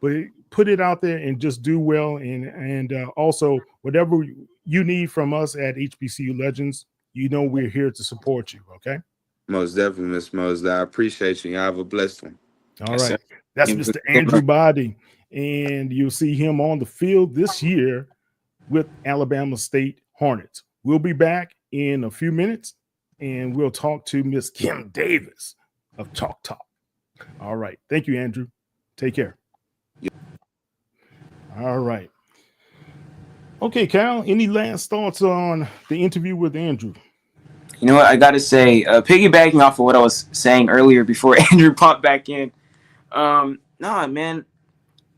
but put it out there and just do well. And also, whatever you need from us at HBCU Legends, we're here to support you. Okay. Most definitely, Miss Mosley. I appreciate you. You have a blessed one. All Yes, sir. right. That's Mr. Andrew Body. And you'll see him on the field this year with Alabama State Hornets. We'll be back in a few minutes and we'll talk to Miss Kim Davis of Chalk Talk. All right. Thank you, Andrew. Take care. All right. Okay, Kyle, any last thoughts on the interview with Andrew? You know what? I got to say, piggybacking off of what I was saying earlier before Andrew popped back in. Nah, man.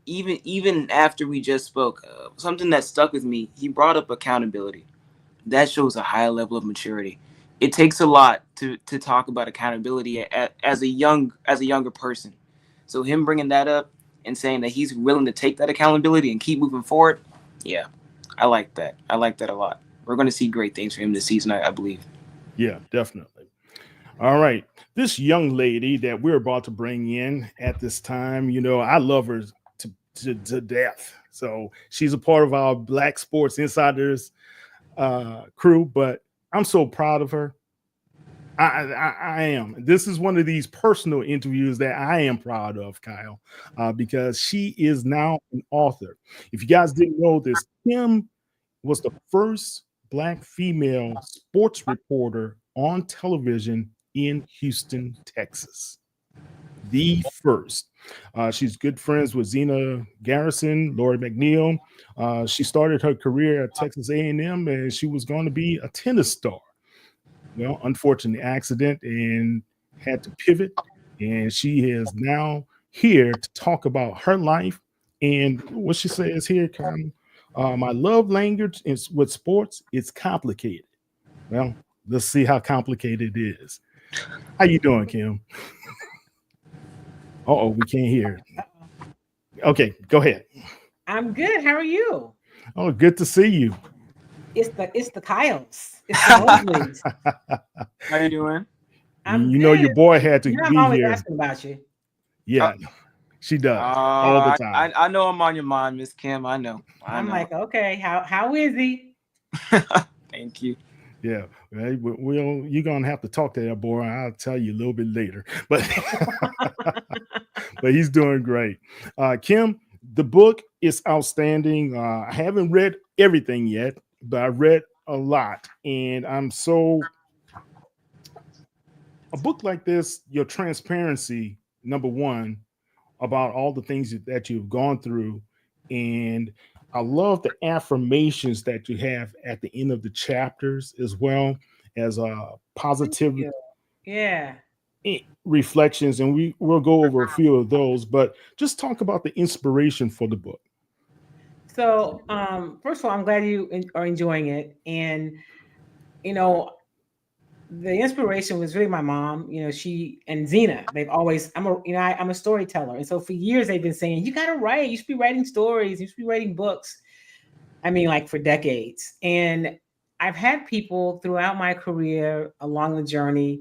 Even after we just spoke, something that stuck with me, he brought up accountability. That shows a high level of maturity. It takes a lot to talk about accountability as a younger person. So him bringing that up and saying that he's willing to take that accountability and keep moving forward, yeah, I like that. I like that a lot. We're going to see great things for him this season, I believe. Yeah, definitely. All right. This young lady that we're about to bring in at this time, I love her to death. So she's a part of our Black Sports Insiders crew, but I'm so proud of her. I am. This is one of these personal interviews that I am proud of, Kyle, because she is now an author. If you guys didn't know this, Kim was the first Black female sports reporter on television in Houston, Texas. The first. She's good friends with Zena Garrison, Lori McNeil. She started her career at Texas A&M, and she was going to be a tennis star. Well, unfortunately, accident and had to pivot. And she is now here to talk about her life and what she says here, Kyle. My love language is with sports. It's complicated. Well, let's see how complicated it is. How you doing, Kim? Uh-oh, we can't hear. Okay, go ahead. I'm good. How are you? Oh, good to see you. It's the Kyles. It's the Mosleys. How you doing? I'm your good. boy had to I'm be always here. asking about you. Yeah, she does all the time. I know I'm on your mind, Miss Kim. I know. I'm like, okay, how is he? Thank you. Yeah, you're gonna have to talk to that boy. I'll tell you a little bit later, but but he's doing great. Kim, the book is outstanding. I haven't read everything yet, but I read a lot, and a book like this, your transparency, number one, about all the things that you've gone through, and I love the affirmations that you have at the end of the chapters as well as positive Yeah. reflections, and we'll go over a few of those, but just talk about the inspiration for the book. So, first of all, I'm glad you are enjoying it, and the inspiration was really my mom. She and Zena. They've always. I'm a storyteller, and so for years they've been saying, "You got to write. You should be writing stories. You should be writing books." I mean, like for decades. And I've had people throughout my career along the journey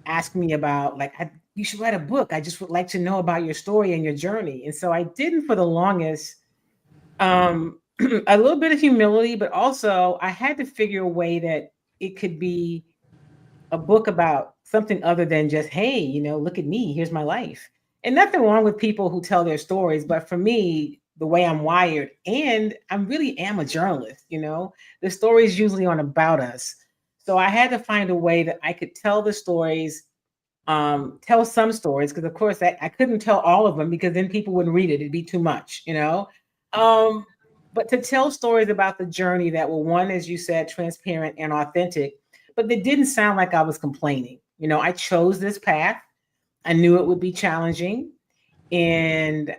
ask me about, like, you should write a book. I just would like to know about your story and your journey. And so I didn't for the longest. A little bit of humility, but also I had to figure a way that it could be a book about something other than just, hey, look at me, here's my life. And nothing wrong with people who tell their stories, but for me, the way I'm wired, and I really am a journalist, the stories usually aren't about us. So I had to find a way that I could tell the stories, tell some stories, because of course I couldn't tell all of them because then people wouldn't read it. It'd be too much, but to tell stories about the journey that were, one, as you said, transparent and authentic, but they didn't sound like I was complaining. I chose this path. I knew it would be challenging. And,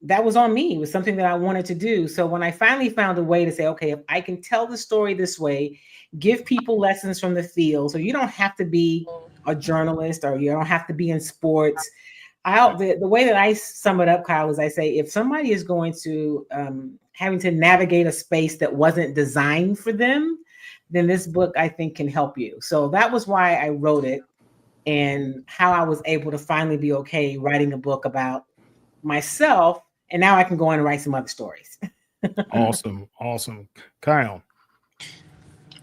that was on me. It was something that I wanted to do. So when I finally found a way to say, okay, if I can tell the story this way, give people lessons from the field. So you don't have to be a journalist or you don't have to be in sports. The way that I sum it up, Kyle, is I say, if somebody is going to having to navigate a space that wasn't designed for them, then this book, I think, can help you. So that was why I wrote it, and how I was able to finally be okay writing a book about myself, and now I can go on and write some other stories. Awesome. Kyle.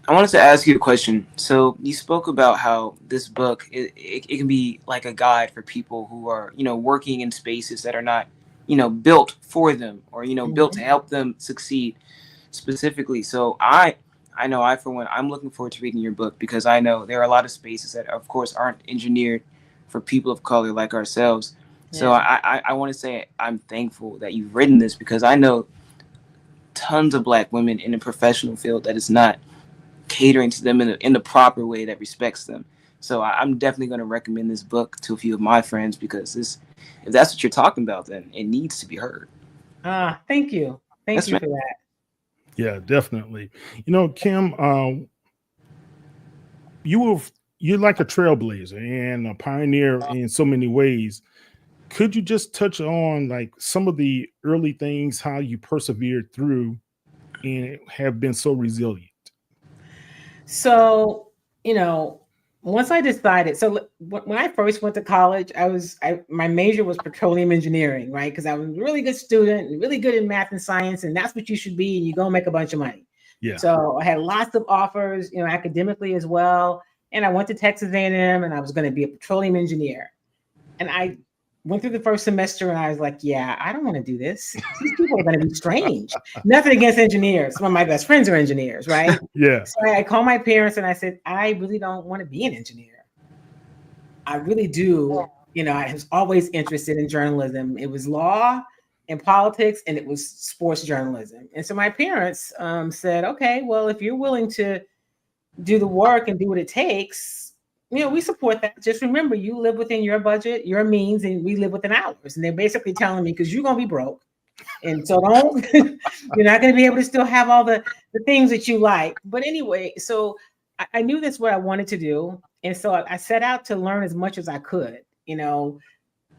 I wanted to ask you a question. So you spoke about how this book it can be like a guide for people who are, working in spaces that are not, built for them, or built to help them succeed specifically. So I know I for one I'm looking forward to reading your book, because I know there are a lot of spaces that of course aren't engineered for people of color like ourselves. So Yeah. I want to say I'm thankful that you've written this, because I know tons of Black women in the professional field that is not catering to them in the proper way that respects them. So I'm definitely going to recommend this book to a few of my friends, because if that's what you're talking about, then it needs to be heard. Thank you. Thank you for that. Yeah, definitely. Kim, you're like a trailblazer and a pioneer in so many ways. Could you just touch on like some of the early things, how you persevered through and have been so resilient? So, once I decided, so when I first went to college, my major was petroleum engineering, right? Because I was a really good student and really good in math and science, and that's what you should be, and you go make a bunch of money. Yeah. So I had lots of offers, academically as well. And I went to Texas A&M, and I was going to be a petroleum engineer. And I went through the first semester, and I was like, yeah, I don't want to do this. These people are going to be strange. Nothing against engineers. Some of my best friends are engineers, right? Yeah. So I called my parents and I said, I really don't want to be an engineer. I really do. I was always interested in journalism. It was law and politics, and it was sports journalism. And so my parents said, okay, well, if you're willing to do the work and do what it takes, we support that. Just remember, you live within your budget, your means, and we live within ours. And they're basically telling me, because you're going to be broke. And so you're not going to be able to still have all the things that you like. But anyway, so I knew that's what I wanted to do. And so I set out to learn as much as I could,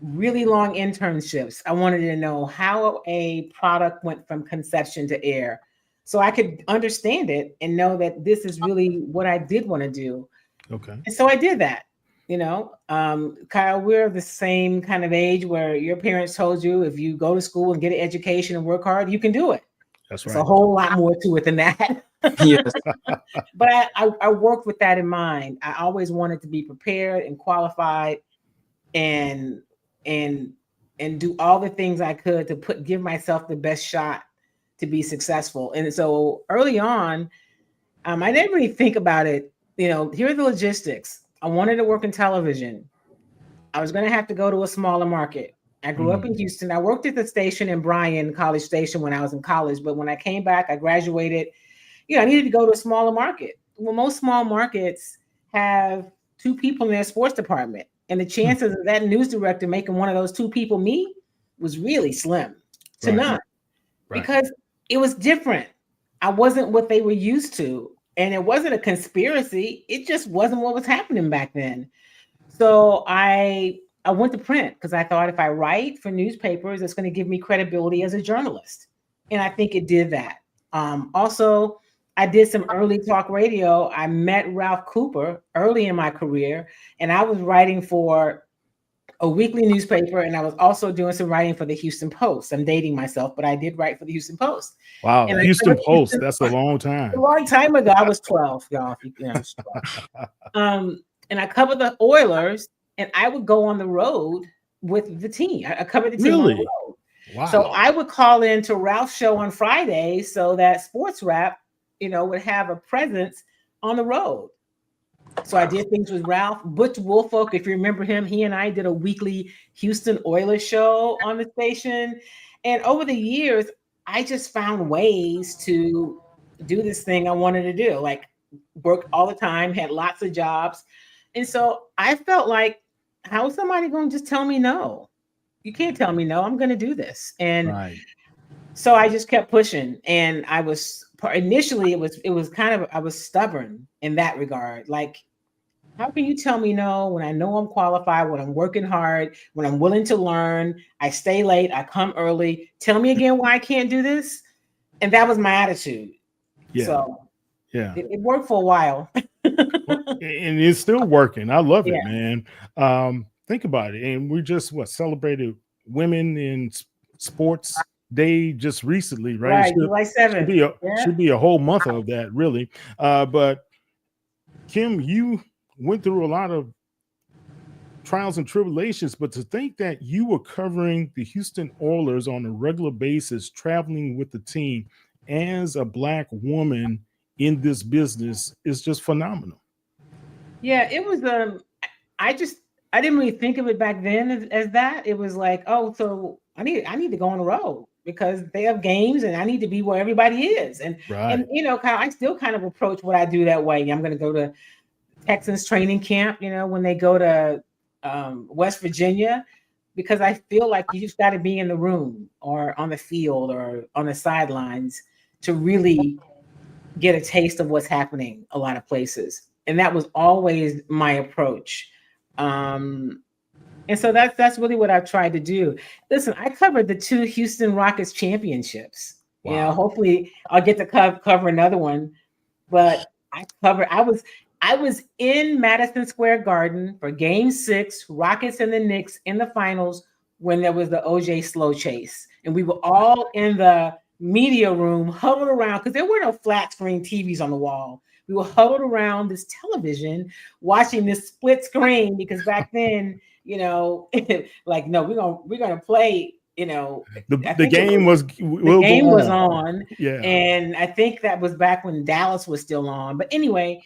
really long internships. I wanted to know how a product went from conception to air, so I could understand it and know that this is really what I did want to do. Okay. And so I did that. Kyle, we're the same kind of age where your parents told you if you go to school and get an education and work hard, you can do it. That's There's right. a whole lot more to it than that. Yes. But I worked with that in mind. I always wanted to be prepared and qualified and do all the things I could to give myself the best shot to be successful. And so early on, I didn't really think about it. Here are the logistics. I wanted to work in television. I was going to have to go to a smaller market. I grew up in Houston. I worked at the station in Bryan, College Station, when I was in college. But when I came back, I graduated. I needed to go to a smaller market. Well, most small markets have 2 people in their sports department. And the chances of that news director making one of those 2 people me was really slim to none. Right. Because it was different. I wasn't what they were used to. And it wasn't a conspiracy. It just wasn't what was happening back then. So I went to print, because I thought if I write for newspapers, it's going to give me credibility as a journalist. And I think it did that. Also, I did some early talk radio. I met Ralph Cooper early in my career, and I was writing for a weekly newspaper, and I was also doing some writing for the Houston Post. I'm dating myself, but I did write for the Houston Post. Wow, and Houston Post, that's a long time. A long time ago. I was 12, y'all. I was 12. And I covered the Oilers, and I would go on the road with the team. I covered the team on the road. Wow. So I would call in to Ralph's show on Friday so that Sports Rap, would have a presence on the road. So I did things with Ralph. Butch Woolfolk, if you remember him, he and I did a weekly Houston Oilers show on the station. And over the years, I just found ways to do this thing I wanted to do, like work all the time, had lots of jobs. And so I felt like, how is somebody going to just tell me no? You can't tell me no. I'm going to do this. And so I just kept pushing. And I was initially, it was kind of, I was stubborn in that regard. Like, how can you tell me no when I know I'm qualified, when I'm working hard, when I'm willing to learn, I stay late, I come early. Tell me again why I can't do this. And that was my attitude. Yeah. So yeah, it worked for a while. And it's still working. I love it, man. Think about it. And we just celebrated Women in Sports Day just recently, right? Right, July 7th. Should be a whole month of that, really. But Kim, you went through a lot of trials and tribulations, but to think that you were covering the Houston Oilers on a regular basis, traveling with the team as a Black woman in this business is just phenomenal. Yeah, it was I didn't really think of it back then as that. It was like, oh, so I need to go on the road because they have games and I need to be where everybody is. And Right. you know, Kyle, I still kind of approach what I do that way. I'm going to go to Texans training camp, you know, when they go to West Virginia, because I feel like you just got to be in the room or on the field or on the sidelines to really get a taste of what's happening a lot of places. And that was always my approach. And so that's really what I've tried to do. Listen, I covered the 2 Houston Rockets championships. Wow. You know, hopefully I'll get to cover another one. But I was in Madison Square Garden for Game 6, Rockets and the Knicks in the finals when there was the OJ slow chase, and we were all in the media room huddled around because there were no flat screen TVs on the wall. We were huddled around this television watching this split screen because back then, you know, like no, we're gonna play. You know, the game was on, yeah, and I think that was back when Dallas was still on. But anyway,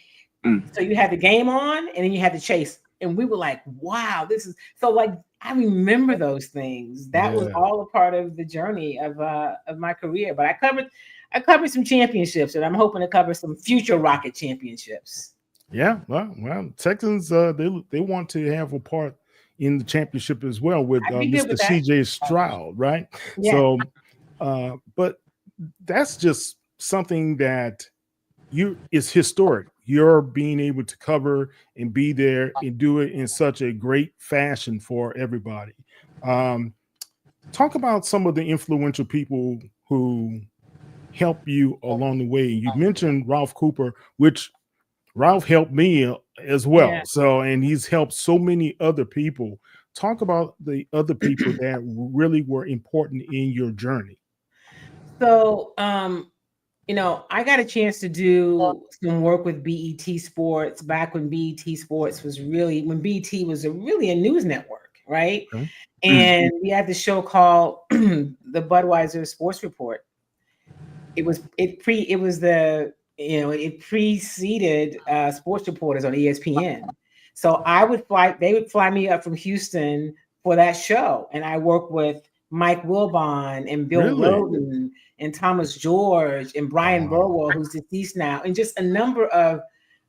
so you had the game on, and then you had the chase, and we were like, "Wow, this is so like." I remember those things. That was all a part of the journey of my career. But I covered some championships, and I'm hoping to cover some future Rocket championships. Yeah, well, Texans they want to have a part in the championship as well with Mr. CJ Stroud, right? Yeah. So, but that's just something that is historic. You're being able to cover and be there and do it in such a great fashion for everybody. Talk about some of the influential people who help you along the way. You mentioned Ralph Cooper, which Ralph helped me as well. Yeah. So, and he's helped so many other people. Talk about the other people that really were important in your journey. So, you know, I got a chance to do some work with BET Sports back when BET Sports was when BET was really a news network, right? Okay. And we had the show called the Budweiser Sports Report. It preceded sports reporters on ESPN. So they would fly me up from Houston for that show, and I worked with Mike Wilbon and Bill Roden and Thomas George and Brian Burwell, who's deceased now, and just a number of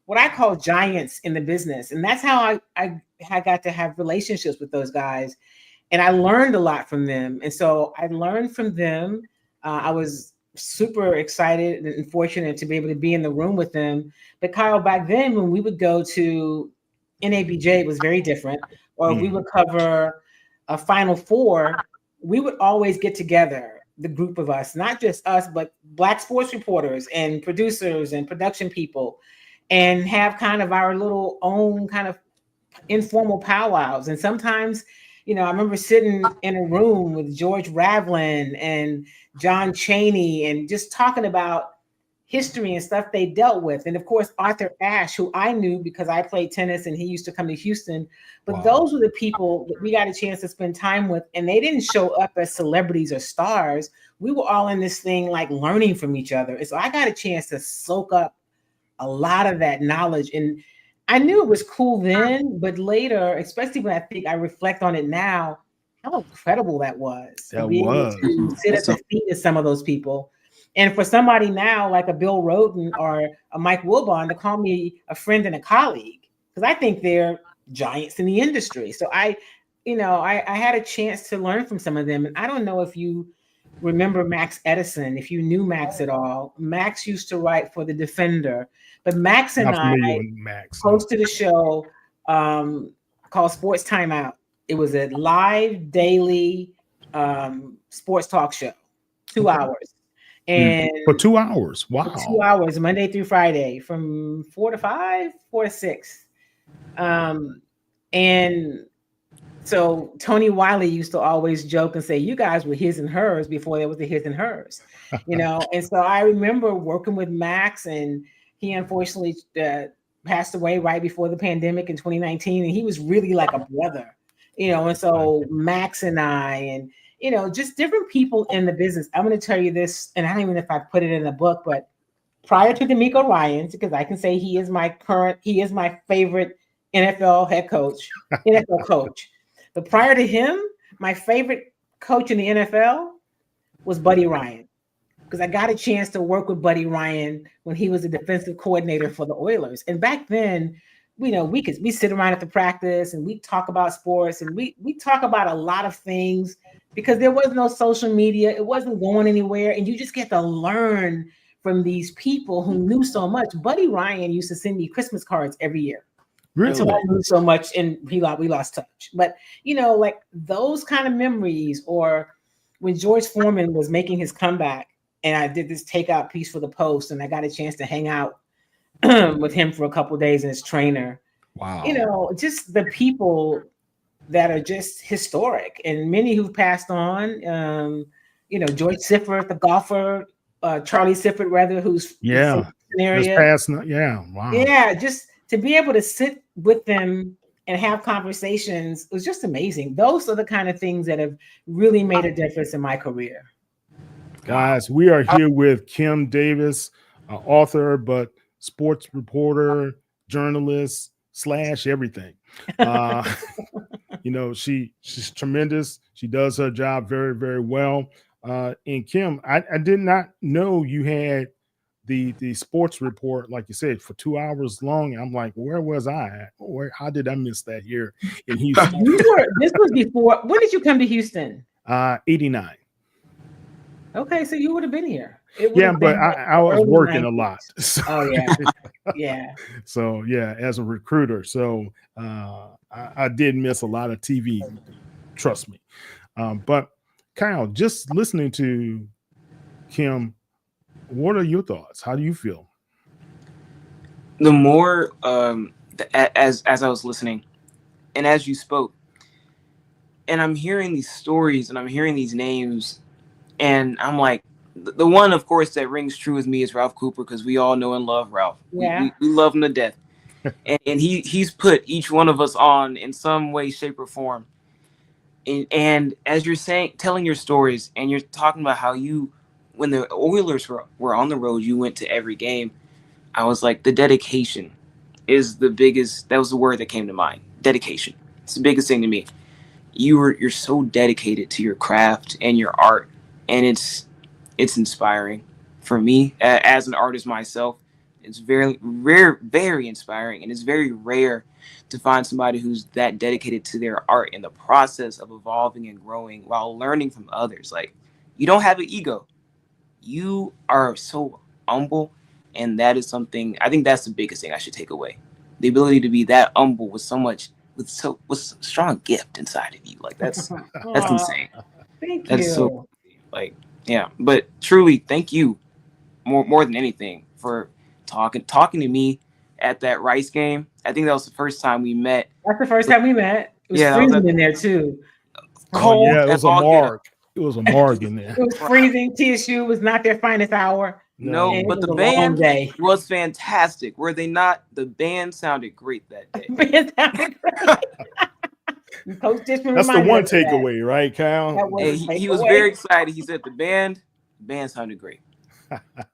what I call giants in the business. And that's how I got to have relationships with those guys. And I learned a lot from them. And so I learned from them. I was super excited and fortunate to be able to be in the room with them. But Kyle, back then when we would go to NABJ, it was very different. Or we would cover a Final Four, we would always get together, the group of us, not just us, but Black sports reporters and producers and production people, and have kind of our little own kind of informal powwows. And sometimes, you know, I remember sitting in a room with George Ravlin and John Chaney and just talking about history and stuff they dealt with. And of course, Arthur Ashe, who I knew because I played tennis and he used to come to Houston. But those were the people that we got a chance to spend time with. And they didn't show up as celebrities or stars. We were all in this thing like learning from each other. And so I got a chance to soak up a lot of that knowledge. And I knew it was cool then, but later, especially when I reflect on it now, how incredible that was. That was. To sit at the feet of some of those people. And for somebody now, like a Bill Roden or a Mike Wilbon, to call me a friend and a colleague, because I think they're giants in the industry. So I had a chance to learn from some of them. And I don't know if you remember Max Edison, if you knew Max at all. Max used to write for The Defender. But Max and I hosted a show called Sports Timeout. It was a live daily sports talk show, 2 hours. And for 2 hours. Wow. For 2 hours, Monday through Friday, from 4 to 5, 4 to 6. And So Tony Wiley used to always joke and say, "You guys were his and hers before there was the his and hers," And so I remember working with Max, and he unfortunately passed away right before the pandemic in 2019, and he was really like a brother. And so Max and I, and just different people in the business. I'm going to tell you this, and I don't even know if I put it in the book, but prior to D'Amico Ryans, because I can say he is my favorite NFL coach. But prior to him, my favorite coach in the NFL was Buddy Ryan, because I got a chance to work with Buddy Ryan when he was a defensive coordinator for the Oilers. And back then, we sit around at the practice and we talk about sports, and we talk about a lot of things because there was no social media. It wasn't going anywhere. And you just get to learn from these people who knew so much. Buddy Ryan used to send me Christmas cards every year. Really? Until I knew so much and we lost touch. But, like those kind of memories, or when George Foreman was making his comeback and I did this takeout piece for the Post and I got a chance to hang out with him for a couple of days and his trainer. Wow. Just the people that are just historic, and many who've passed on. George Sifford, the golfer, Charlie Sifford, rather, who's just passed. Yeah. Wow. Yeah, just to be able to sit with them and have conversations was just amazing. Those are the kind of things that have really made a difference in my career. Guys, we are here with Kim Davis, author, but sports reporter, journalist / everything. She's tremendous. She does her job very, very well. And Kim, I did not know you had the sports report, like you said, for 2 hours long. I'm like, where was I at? How did I miss that here in Houston? This was before. When did you come to Houston? 89. Okay, so you would have been here. Yeah, but I was working 90s. A lot. So. Oh yeah, yeah. So yeah, as a recruiter, so I did miss a lot of TV. Trust me. But Kyle, just listening to Kim, what are your thoughts? How do you feel? The more as I was listening, and as you spoke, and I'm hearing these stories and I'm hearing these names, and I'm like, the one, of course, that rings true with me is Ralph Cooper, because we all know and love Ralph. Yeah. We love him to death. and he's put each one of us on in some way, shape, or form. And as you're telling your stories, and you're talking about how when the Oilers were on the road, you went to every game. I was like, the dedication is the biggest. That was the word that came to mind. Dedication. It's the biggest thing to me. You're so dedicated to your craft and your art, and it's inspiring for me as an artist myself. It's very rare, very inspiring, and it's very rare to find somebody who's that dedicated to their art in the process of evolving and growing while learning from others. Like, you don't have an ego. You are so humble, and that is something, I think that's the biggest thing I should take away. The ability to be that humble with with strong gift inside of you. Like, that's insane. Thank that's you. So, like, yeah. But truly, thank you more than anything for talking to me at that Rice game. I think that was the first time we met. That's the first time we met. It was freezing in there too. Cold. Yeah, it was a marg. It was a marg in there. It was freezing. TSU was not their finest hour. No, but the band was fantastic. Were they not? The band sounded great that day. Coach Dishman, that's the one takeaway, right, Kyle? He was very excited. He said the band sounded great.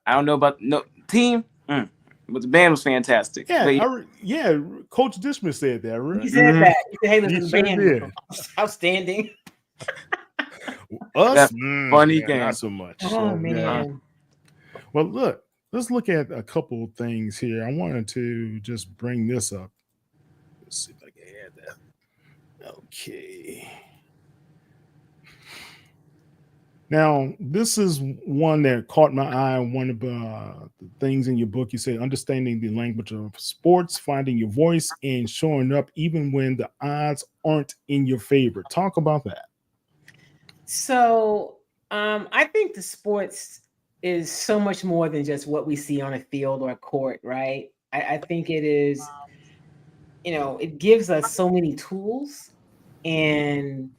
I don't know about team, but the band was fantastic. Yeah, Coach Dishman said that. Right? He said that. He said, "Hey, listen, the band was outstanding." Us, funny game, not so much. Oh man. Well, let's look at a couple of things here. I wanted to just bring this up. Let's see if I can add that. Okay. Now, this is one that caught my eye. One of the things in your book, you say, understanding the language of sports, finding your voice, and showing up even when the odds aren't in your favor. Talk about that. So I think the sports is so much more than just what we see on a field or a court, right? I think it is, it gives us so many tools and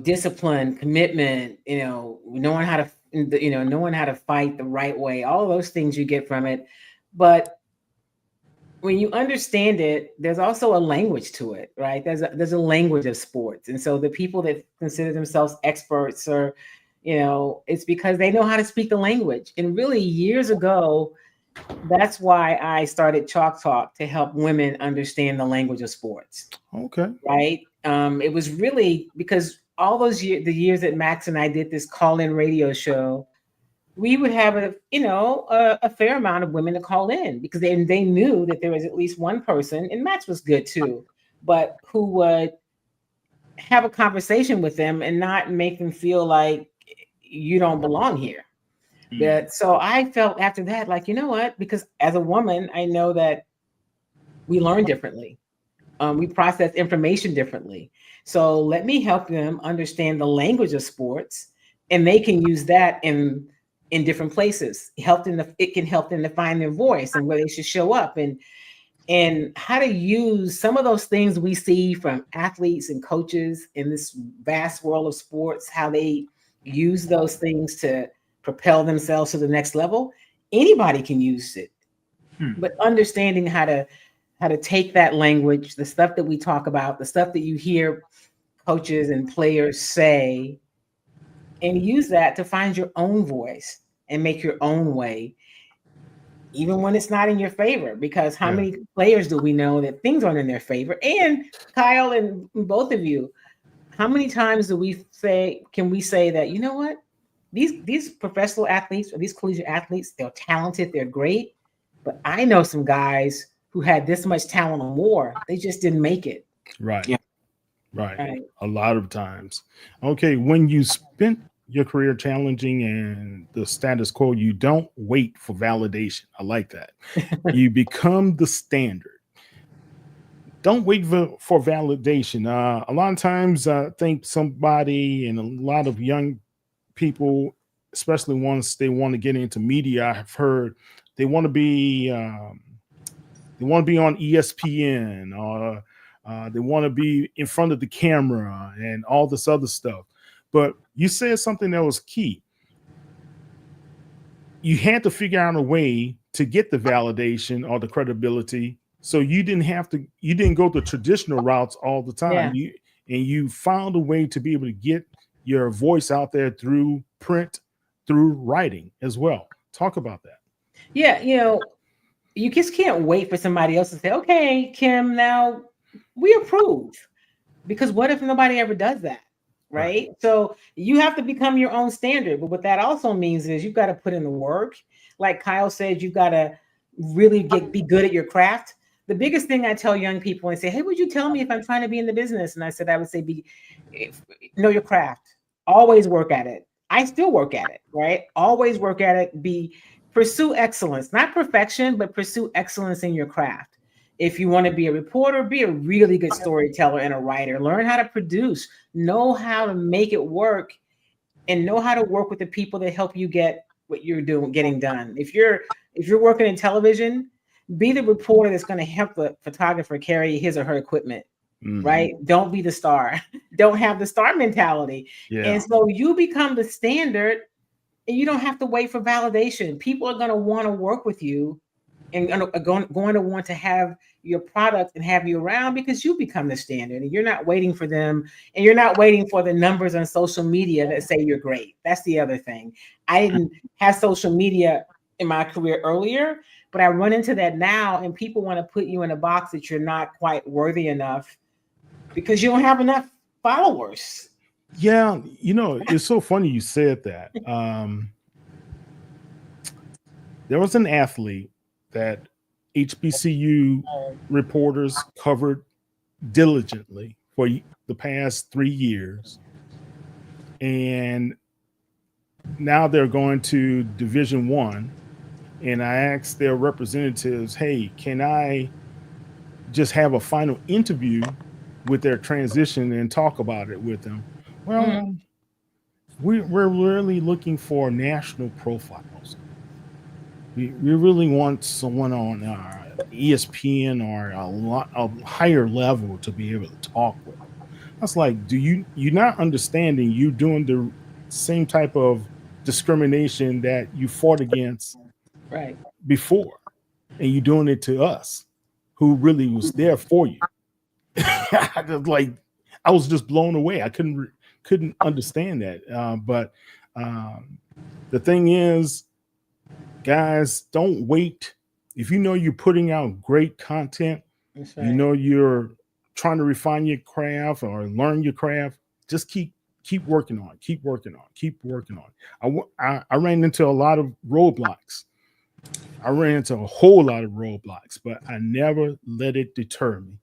discipline, commitment, knowing how to knowing how to fight the right way, all of those things you get from it. But when you understand it, there's also a language to it, right? There's a language of sports. And so the people that consider themselves experts, or it's because they know how to speak the language. And really, years ago, that's why I started Chalk Talk, to help women understand the language of sports. Okay. Right. It was really because all those the years that Max and I did this call-in radio show, we would have a fair amount of women to call in, because they knew that there was at least one person, and Max was good too, but who would have a conversation with them and not make them feel like you don't belong here. But so I felt after that, like, you know what? Because as a woman, I know that we learn differently. We process information differently. So let me help them understand the language of sports, and they can use that in different places. It can help them to find their voice and where they should show up, and how to use some of those things we see from athletes and coaches in this vast world of sports, how they use those things to propel themselves to the next level. Anybody can use it, but understanding how to take that language, the stuff that we talk about, the stuff that you hear coaches and players say, and use that to find your own voice and make your own way, even when it's not in your favor. Because how many players do we know that things aren't in their favor? And Kyle and both of you, how many times can we say that, you know what? These professional athletes or these collegiate athletes, they're talented, they're great, but I know some guys who had this much talent or more, they just didn't make it. Right. Yeah. Right. A lot of times. Okay. When you spent your career challenging and the status quo, you don't wait for validation. I like that. You become the standard. Don't wait for validation. A lot of times I think somebody, and a lot of young people, especially once they want to get into media, I've heard they want to be on ESPN, or they want to be in front of the camera and all this other stuff. But you said something that was key. You had to figure out a way to get the validation or the credibility. So you didn't go the traditional routes all the time. Yeah. You found a way to be able to get your voice out there through print, through writing as well. Talk about that. Yeah, you just can't wait for somebody else to say, okay, Kim, now we approve. Because what if nobody ever does that? Right? So you have to become your own standard. But what that also means is you've got to put in the work. Like Kyle said, you've got to really be good at your craft. The biggest thing I tell young people, and say, hey, would you tell me if I'm trying to be in the business? And I would say, know your craft. Always work at it. I still work at it, right? Always work at it. Pursue excellence, not perfection, but pursue excellence in your craft. If you want to be a reporter, be a really good storyteller and a writer. Learn how to produce, know how to make it work, and know how to work with the people that help you get what you're getting done. If you're working in television, be the reporter that's going to help the photographer carry his or her equipment. Mm-hmm. Right? Don't be the star. Don't have the star mentality. Yeah. And so you become the standard, and you don't have to wait for validation. People are going to want to work with you, and are going to want to have your product and have you around, because you become the standard, and you're not waiting for them, and you're not waiting for the numbers on social media that say you're great. That's the other thing. I didn't have social media in my career earlier, but I run into that now, and people want to put you in a box that you're not quite worthy enough because you don't have enough followers. Yeah, it's so funny you said that. There was an athlete that HBCU reporters covered diligently for the past 3 years. And now they're going to Division I. And I asked their representatives, hey, can I just have a final interview with their transition and talk about it with them? Well, we're really looking for national profiles. We really want someone on ESPN or a higher level to be able to talk with. That's like, do you're not understanding you doing the same type of discrimination that you fought against Right. before, and you doing it to us who really was there for you. Like, I was just blown away. I couldn't understand that. But the thing is, guys, don't wait. If you know you're putting out great content, That's you right. know you're trying to refine your craft or learn your craft, just keep working on it, keep working on it, keep working on it. I ran into a lot of roadblocks. I ran into a whole lot of roadblocks, but I never let it deter me.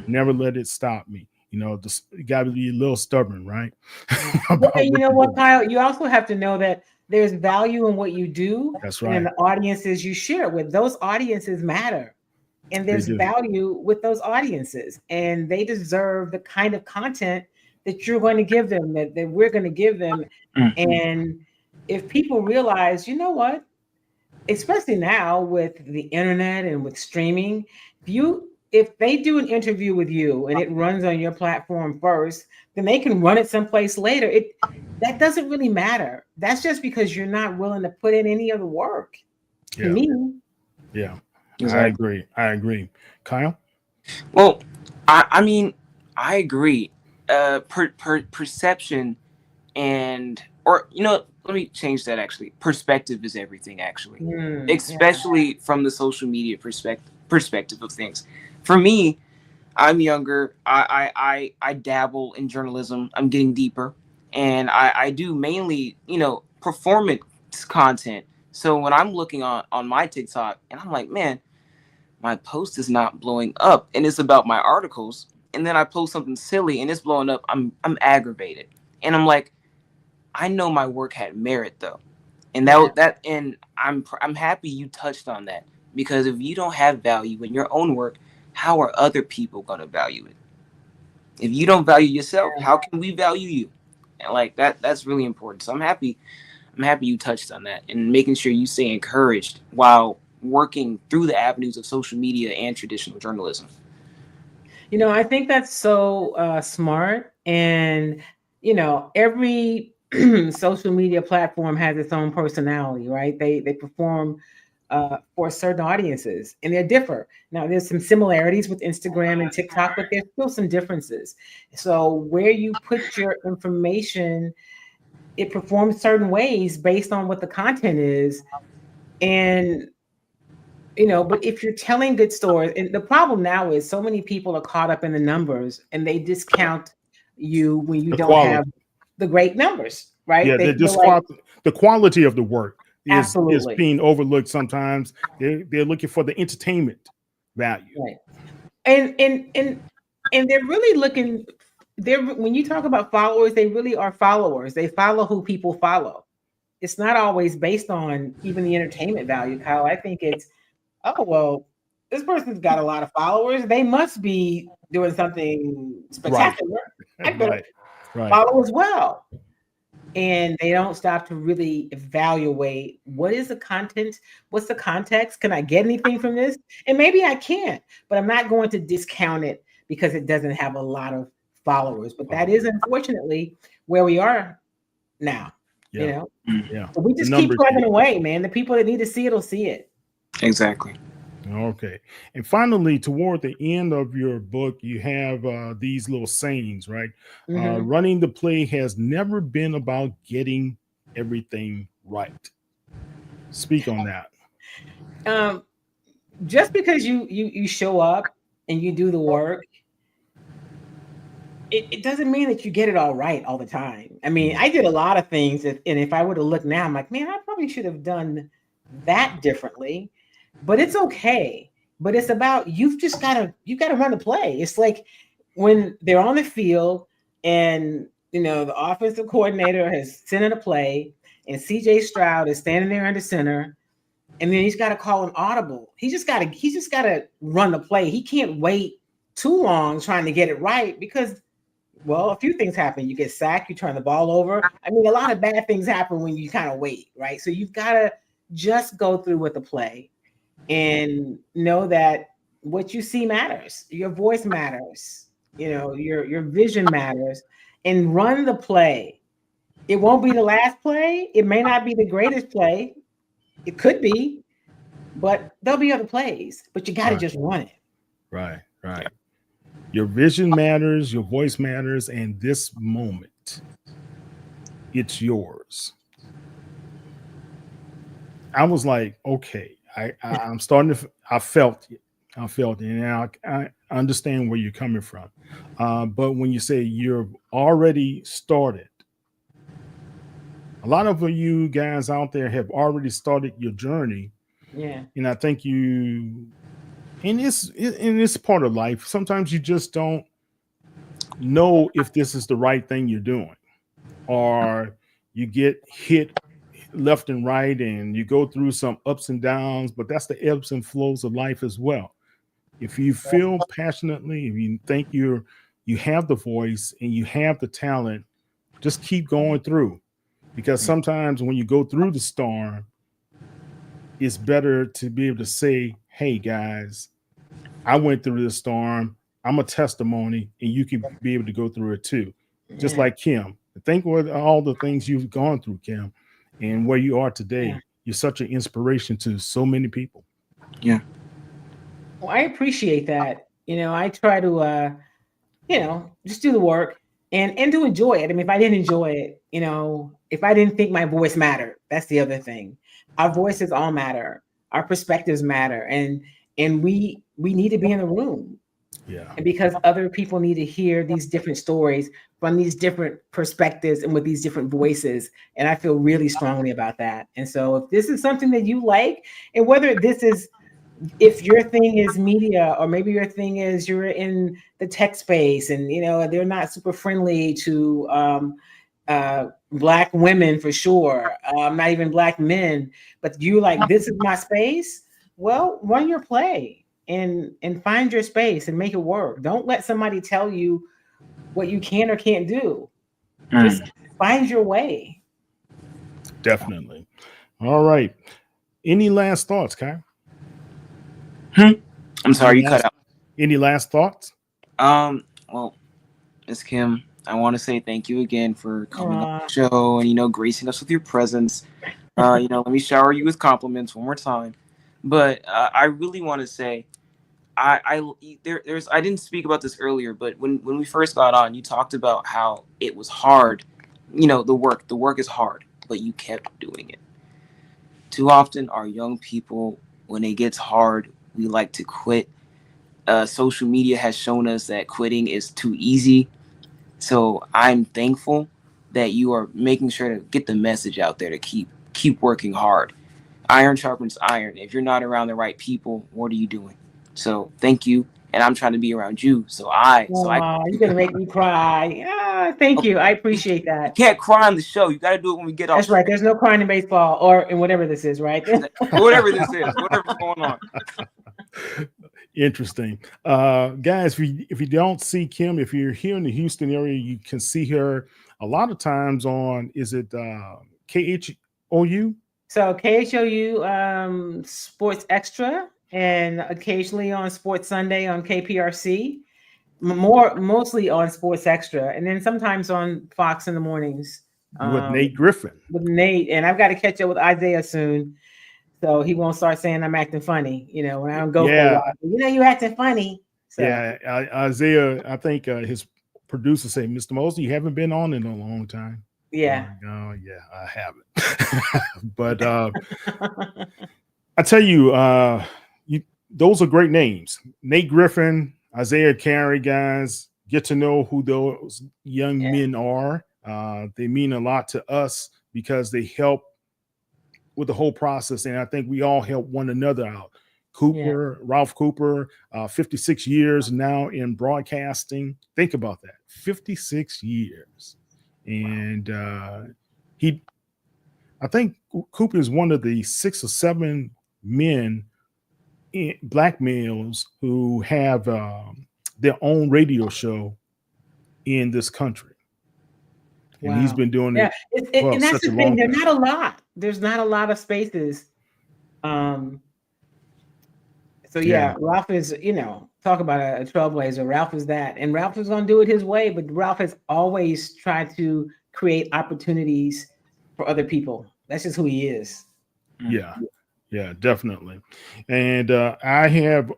Never let it stop me. You know, just you got to be a little stubborn, right? Well, About and you what know you're what, doing. Kyle? You also have to know that there's value in what you do, That's and in right. the audiences you share with. Those audiences matter, and They there's do. value with those audiences, and they deserve the kind of content that you're going to give them, that we're going to give them. Mhm. And if people realize, you know what, especially now with the internet and with streaming, if they do an interview with you and it runs on your platform first, then they can run it someplace later. That doesn't really matter. That's just because you're not willing to put in any other work. To Yeah. me, Yeah. I Exactly. agree. I agree. Kyle? Well, I mean, I agree. Perception and or let me change that. Actually, perspective is everything. Actually, yeah, especially from the social media perspective of things. For me, I'm younger. I dabble in journalism. I'm getting deeper, and I do mainly performance content. So when I'm looking on my TikTok, and I'm like, man, my post is not blowing up, and it's about my articles, and then I post something silly and it's blowing up. I'm aggravated, and I'm like, I know my work had merit though, and yeah. and I'm happy you touched on that, because if you don't have value in your own work, how are other people gonna value it? If you don't value yourself, how can we value you? And like that's really important. So I'm happy you touched on that, and making sure you stay encouraged while working through the avenues of social media and traditional journalism. I think that's so smart. And, every social media platform has its own personality, right? They perform for certain audiences, and they differ. Now, there's some similarities with Instagram and TikTok, but there's still some differences. So, where you put your information, it performs certain ways based on what the content is. And but if you're telling good stories, and the problem now is so many people are caught up in the numbers and they discount you when you The don't have quality. the great numbers, right? Yeah, They they're feel just like the quality of the work is absolutely being overlooked sometimes. They're looking for the entertainment value. right. And they're really looking they're when you talk about followers, they really are followers. They follow who people follow. It's not always based on even the entertainment value, Kyle. I think it's, oh, well, this person's got a lot of followers. They must be doing something Right. spectacular. I better Right. Right. follow as well. And they don't stop to really evaluate what is the content, what's the context, can I get anything from this? And maybe I can't, but I'm not going to discount it because it doesn't have a lot of followers. But that is unfortunately where we are now, you Yeah. know. Yeah. So we The just keep numbers plugging game. away, man. The people that need to see it'll see it. Exactly. Okay. And finally, toward the end of your book, you have these little sayings, right? Mhm. Running the play has never been about getting everything right. Speak on that. Um, just because you show up and you do the work, it doesn't mean that you get it all right all the time. I mean, I did a lot of things, and if I were to look now, I'm like, man, I probably should have done that differently. But it's okay. But it's about you gotta run the play. It's like when they're on the field and the offensive coordinator has sent in a play and CJ Stroud is standing there under center, and then he's got to call an audible. He just gotta run the play. He can't wait too long trying to get it right because, well, a few things happen. You get sacked, you turn the ball over. I mean, a lot of bad things happen when you kind of wait, right? So you've got to just go through with the play. and know that what you see matters. Your voice matters. Your vision matters, and run the play. It won't be the last play. It may not be the greatest play. It could be, but there'll be other plays. But you got to Right. just run it. Right. Your vision matters, your voice matters, and this moment, it's yours. I was like, okay, I'm starting to. I felt it. And I understand where you're coming from. But when you say you've already started, a lot of you guys out there have already started your journey, Yeah. and I think and it's part of life. Sometimes you just don't know if this is the right thing you're doing, or you get hit left and right, and you go through some ups and downs. But that's the ebbs and flows of life as well. If you feel passionately, if you think you have the voice and you have the talent, just keep going through. Because sometimes when you go through the storm, it's better to be able to say, hey guys, I went through this storm. I'm a testimony, and you can be able to go through it too. Just like Kim. Think what all the things you've gone through, Kim, and where you are today. Yeah. You're such an inspiration to so many people. Yeah. Well, I appreciate that. I try to just do the work and to enjoy it. I mean, if I didn't enjoy it, if I didn't think my voice mattered, that's the other thing. Our voices all matter. Our perspectives matter. And we need to be in the room. Yeah. And because other people need to hear these different stories from these different perspectives and with these different voices. And I feel really strongly about that. And so if this is something that you like, and whether if your thing is media, or maybe your thing is you're in the tech space and they're not super friendly to Black women, for sure, not even Black men, but you like, this is my space. Well, run your play and find your space and make it work. Don't let somebody tell you what you can or can't do. Just find your way. Definitely. All right. Any last thoughts, Kai? I'm sorry, you cut out. Any last thoughts? Well, Miss Kim, I want to say thank you again for coming on the show and gracing us with your presence. Let me shower you with compliments one more time. But I really want to say, I didn't speak about this earlier, but when we first got on, you talked about how it was hard. The work is hard, but you kept doing it. Too often, our young people, when it gets hard, we like to quit. Social media has shown us that quitting is too easy. So I'm thankful that you are making sure to get the message out there to keep working hard. Iron sharpens iron. If you're not around the right people, what are you doing? So thank you, and I'm trying to be around you. You're gonna make me cry. Thank you. I appreciate that. You can't cry on the show. You got to do it when we get off. That's right. There's no crying in baseball or in whatever this is, right? Whatever this is, whatever's going on. Interesting. Guys, if you don't see Kim, if you're here in the Houston area, you can see her a lot of times on, is it KHOU? So KHOU Sports Extra, and occasionally on Sports Sunday on KPRC, mostly on Sports Extra, and then sometimes on Fox in the mornings. With Nate Griffin. With Nate, and I've got to catch up with Isaiah soon. So he won't start saying I'm acting funny, when I don't go for a while. You're acting funny. So. Yeah, Isaiah, I think his producer said, Mr. Mosley, you haven't been on in a long time. Yeah. Oh, yeah, I haven't. But I tell you, those are great names. Nate Griffin, Isaiah Carey, guys, get to know who those young men are. They mean a lot to us because they help with the whole process, and I think we all help one another out. Ralph Cooper, 56 years now in broadcasting. Think about that, 56 years. And I think Cooper is one of the 6 or 7 men, Black males, who have their own radio show in this country. And he's been doing it. And that's the thing. There's not a lot of spaces So yeah, Ralph is, talk about a trailblazer. Ralph is that, and Ralph is going to do it his way. But Ralph has always tried to create opportunities for other people. That's just who he is. Yeah, definitely. And I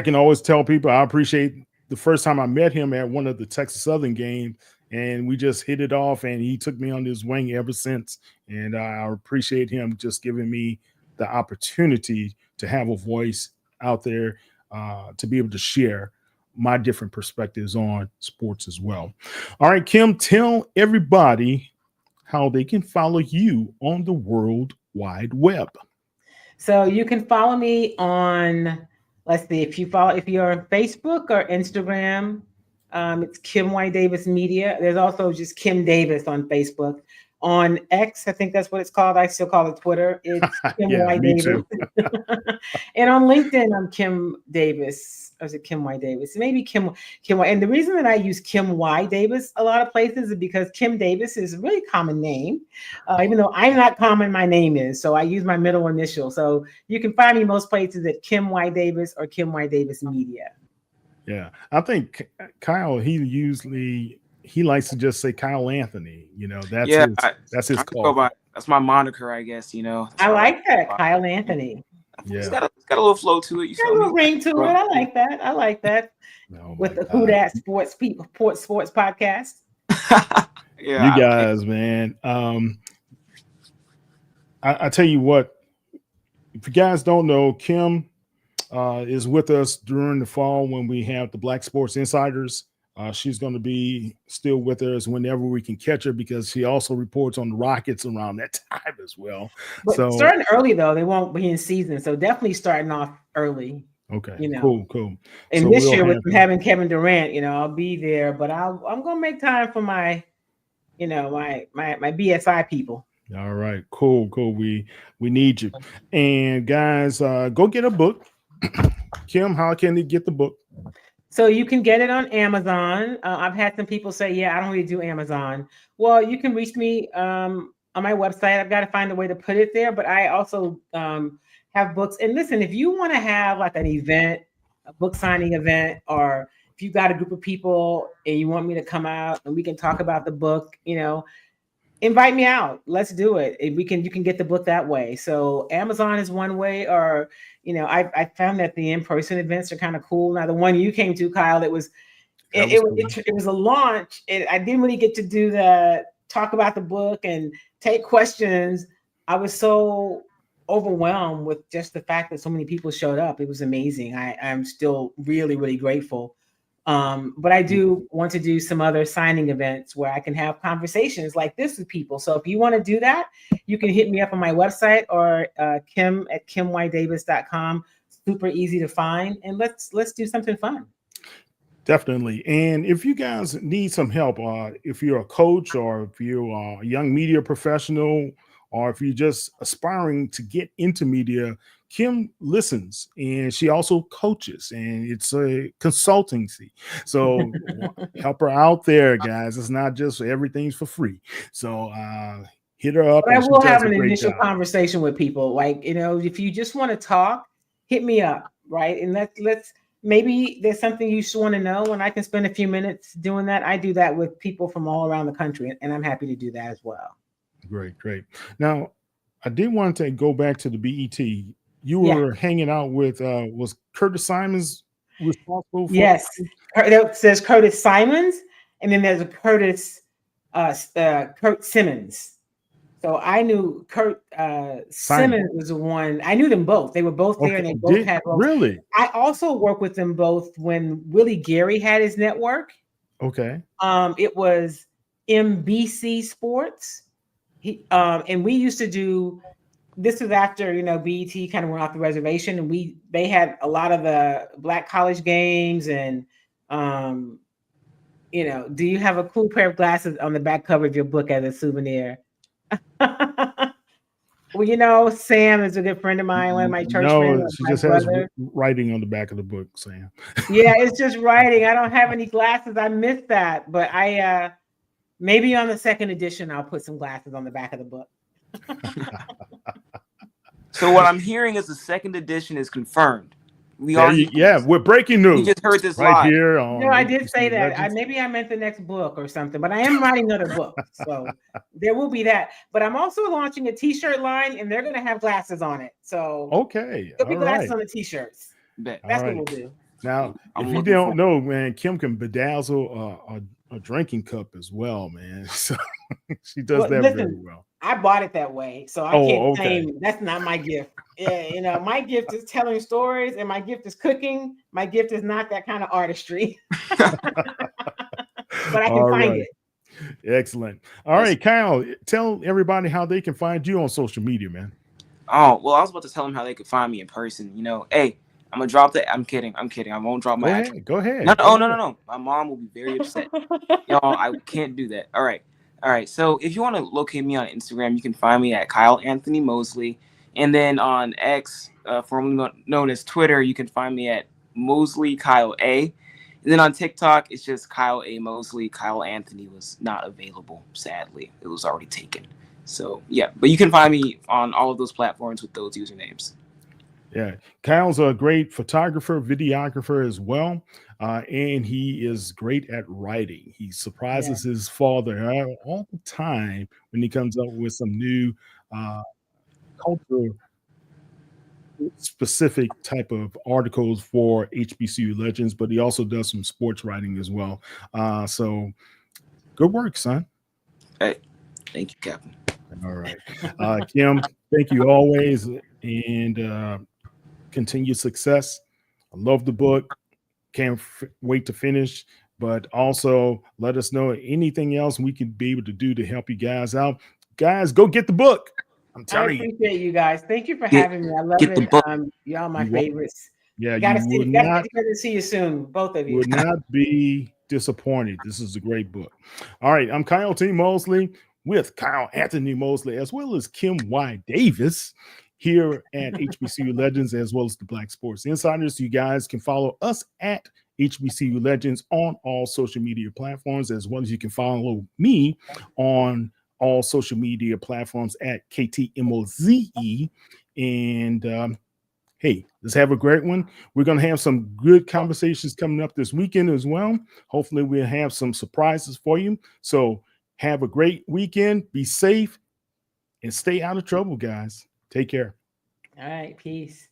can always tell people I appreciate the first time I met him at one of the Texas Southern games, and we just hit it off, and he took me under his wing ever since. And I appreciate him just giving me the opportunity to have a voice out there, to be able to share my different perspectives on sports as well. All right, Kim, tell everybody how they can follow you on the World Wide Web. So you can follow me on, let's see, if you're on Facebook or Instagram, it's Kim Y. Davis Media. There's also just Kim Davis on Facebook. On X, I think that's what it's called. I still call it Twitter. It's Kim Y. Me Davis. too. And on LinkedIn, I'm Kim Davis. Or is it Kim Y. Davis? Maybe Kim Y. And the reason that I use Kim Y. Davis a lot of places is because Kim Davis is a really common name, even though I'm not common, my name is. So I use my middle initial. So you can find me most places at Kim Y. Davis or Kim Y. Davis Media. Yeah, I think Kyle, he likes to just say Kyle Anthony. That's his call. That's my moniker, I guess. I like that, Kyle Anthony. Yeah, it's got a little flow to it. Got a little ring to it. I like that. With the Who Dat Sports podcast. Yeah, you guys, man. I tell you what, if you guys don't know, Kim is with us during the fall when we have the Black Sports Insiders. She's going to be still with us whenever we can catch her, because she also reports on the Rockets around that time as well. But so starting early, though, they won't be in season. So definitely starting off early. Okay. Cool. And so this year with having Kevin Durant, I'll be there, but I'm going to make time for my BSI people. All right. Cool. We need you. And guys, go get a book. Kim, how can they get the book? So you can get it on Amazon. I've had some people say, I don't really do Amazon. Well, you can reach me on my website. I've got to find a way to put it there, but I also have books. And listen, if you want to have like an event, a book signing event, or if you've got a group of people and you want me to come out and we can talk about the book, invite me out. Let's do it. You can get the book that way. So Amazon is one way, or I found that the in-person events are kind of cool. Now the one you came to, Kyle, it was a launch. I didn't really get to do talk about the book and take questions. I was so overwhelmed with just the fact that so many people showed up. It was amazing. I'm still really, really grateful. But I do want to do some other signing events where I can have conversations like this with people. So if you want to do that, you can hit me up on my website or Kim at KimYDavis.com. Super easy to find. And let's do something fun. Definitely. And if you guys need some help, if you're a coach or if you're a young media professional, or if you're just aspiring to get into media, Kim listens, and she also coaches, and it's a consultancy. So help her out there, guys. It's not just everything's for free. So hit her up. But I will have an initial conversation with people. Like, if you just want to talk, hit me up, right? And let's maybe there's something you just want to know, and I can spend a few minutes doing that. I do that with people from all around the country, and I'm happy to do that as well. Great. Now, I did want to go back to the BET. You were hanging out with, was Curtis Simons responsible for? Yes. It says Curtis Simons, and then there's a Kurt Simmons. So I knew Kurt Simmons was the one. I knew them both. They were both there, and they both had roles. Really? I also worked with them both when Willie Gary had his network. Okay. It was MBC Sports. And we used to do, this was after, BET kind of went off the reservation, and they had a lot of the Black college games, and, do you have a cool pair of glasses on the back cover of your book as a souvenir? Well, Sam is a good friend of mine, one of my church friends. No, she just has writing on the back of the book, Sam. Yeah, it's just writing. I don't have any glasses. I missed that, but maybe on the second edition, I'll put some glasses on the back of the book. So what I'm hearing is the second edition is confirmed. We There are you, humans. we're breaking You news just heard this right live. here on No, I did say HBCU that. Legends. Maybe I meant the next book or something, but I am writing another book. So there will be that. But I'm also launching a t-shirt line and they're going to have glasses on it. So Okay, there'll be all glasses right, on the t-shirts. Bet. all That's what right. we'll do. Now, I'm if you looking don't forward. know, man, Kim can bedazzle a drinking cup as well, man. So she does Well, that very listen, well. I bought it that way, so I can't Oh, okay. claim that's not my gift. Yeah, you know, my gift is telling stories, and my gift is cooking. My gift is not that kind of artistry, but I can All find right. it. Excellent. All Yes. right, Kyle, tell everybody how they can find you on social media, man. Oh, well, I was about to tell them how they could find me in person. You know, hey, I'm gonna drop that. I'm kidding. I won't drop my Go actual. ahead. Go ahead. No, Go oh, no, ahead. no, no. My mom will be very upset. Y'all, I can't do that. All right. All right. So if you want to locate me on Instagram, you can find me at Kyle Anthony Mosley. And then on X, formerly known as Twitter, you can find me at Mosley Kyle A. And then on TikTok, it's just Kyle A. Mosley. Kyle Anthony was not available, sadly. It was already taken. So, yeah. But you can find me on all of those platforms with those usernames. Yeah, Kyle's a great photographer, videographer as well, and he is great at writing. He surprises his father all the time when he comes up with some new culture specific type of articles for HBCU Legends, but he also does some sports writing as well. So good work, son. Hey, thank you, Captain. All right, Kim, thank you always, and continued success. I love the book. Can't wait to finish. But also let us know anything else we could be able to do to help you guys out. Guys, go get the book. I'm I telling you. appreciate you guys. Thank you for Get- having me. I love get the it. book. Y'all my You wa- favorites. Yeah, Gotta you see. would Gotta not get to see you soon, both of you. would not be disappointed. This is a great book. All right, I'm Kyle T. Mosley with Kyle Anthony Mosley, as well as Kim Y. Davis here at HBCU Legends, as well as the Black Sports Insiders. You guys can follow us at HBCU Legends on all social media platforms, as well as you can follow me on all social media platforms at KTMOZE. And hey, let's have a great one. We're going to have some good conversations coming up this weekend as well. Hopefully, we'll have some surprises for you. So, have a great weekend. Be safe and stay out of trouble, guys. Take care. All right, peace.